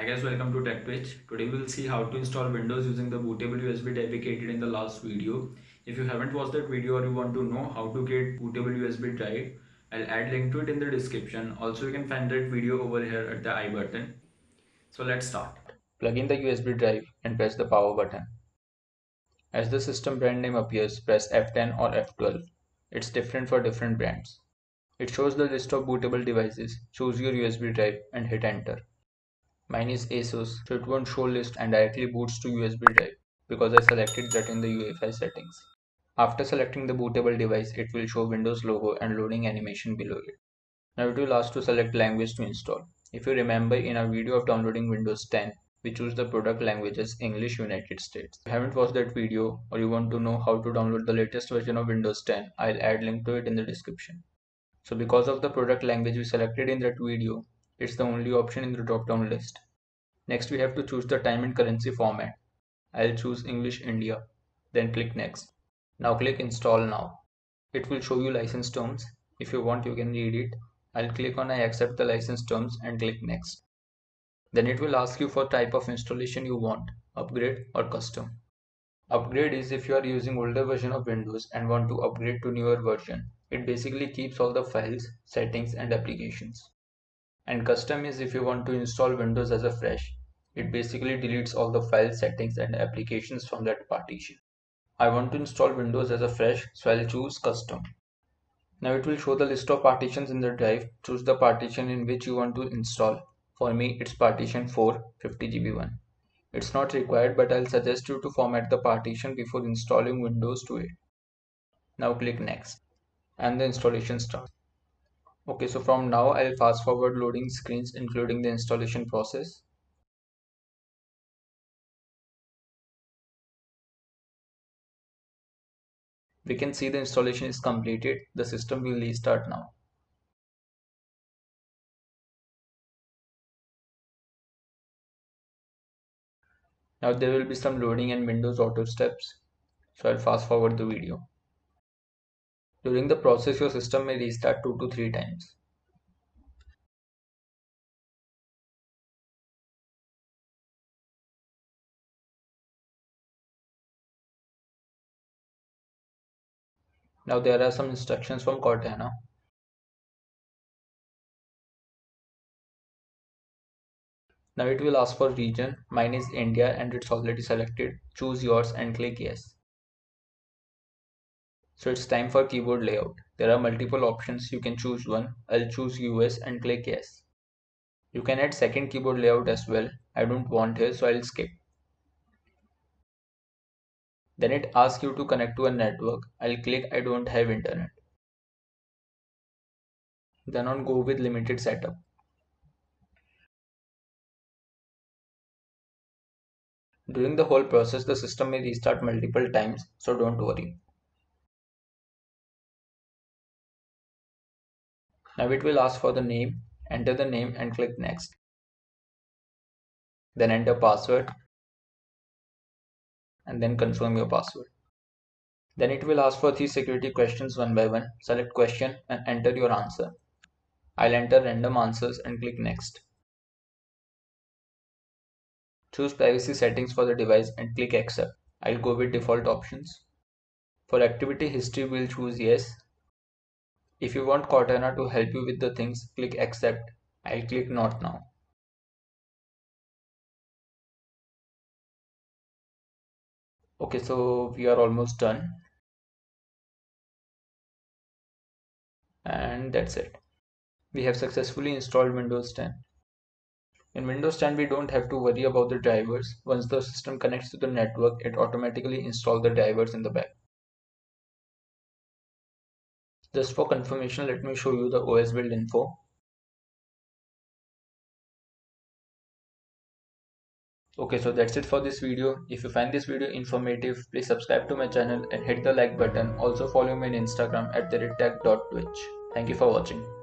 guys, welcome to TechTwitch. Today we'll see how to install Windows using the bootable USB drive we created in the last video. If you haven't watched that video or you want to know how to get bootable USB drive, I'll add link to it in the description. Also, you can find that video over here at the I button. So let's start. Plug in the USB drive and press the power button. As the system brand name appears, press F10 or F12. It's different for different brands. It shows the list of bootable devices. Choose your USB drive and hit enter. Mine is ASUS, so it won't show list and directly boots to USB drive because I selected that in the UEFI settings. After selecting the bootable device, it will show Windows logo and loading animation below it. Now it will ask to select language to install. If you remember, in our video of downloading Windows 10, we choose the product language as English United States. If you haven't watched that video or you want to know how to download the latest version of Windows 10, I'll add link to it in the description. So because of the product language we selected in that video, it's the only option in the drop-down list. Next we have to choose the time and currency format. I'll choose English India, then click next. Now click install now. It will show you license terms. If you want you can read it. I'll click on I accept the license terms and click next. Then it will ask you for type of installation you want, upgrade or custom. Upgrade is if you are using older version of Windows and want to upgrade to newer version. It basically keeps all the files, settings and applications. And custom is if you want to install Windows as a fresh. It basically deletes all the file settings and applications from that partition. I want to install Windows as a fresh, so I'll choose custom. Now it will show the list of partitions in the drive. Choose the partition in which you want to install. For me it's partition 4, 50GB one. It's not required, but I'll suggest you to format the partition before installing Windows to it. Now click next and the installation starts. Okay, so from now I'll fast forward loading screens including the installation process. We can see the installation is completed. The system will restart now. Now there will be some loading and Windows auto steps. So I'll fast forward the video. During the process, your system may restart 2 to 3 times. Now there are some instructions from Cortana. Now it will ask for region. Mine is India and it's already selected. Choose yours and click yes. So it's time for keyboard layout. There are multiple options. You can choose one. I'll choose US and click yes. You can add second keyboard layout as well. I don't want here, so I'll skip. Then it asks you to connect to a network. I'll click I don't have internet. Then on go with limited setup. During the whole process, the system may restart multiple times, so don't worry. Now it will ask for the name. Enter the name and click next. Then enter password and then confirm your password. Then it will ask for 3 security questions one by one. Select question and enter your answer. I'll enter random answers and click next. Choose privacy settings for the device and click accept. I'll go with default options. For activity history, we'll choose yes. If you want Cortana to help you with the things, click accept. I'll click not now. Okay, so we are almost done. And that's it. We have successfully installed Windows 10. In Windows 10, we don't have to worry about the drivers. Once the system connects to the network, it automatically installs the drivers in the back. Just for confirmation, let me show you the OS build info. Okay, so that's it for this video. If you find this video informative, please subscribe to my channel and hit the like button. Also follow me on Instagram at @tech.twitch. Thank you for watching.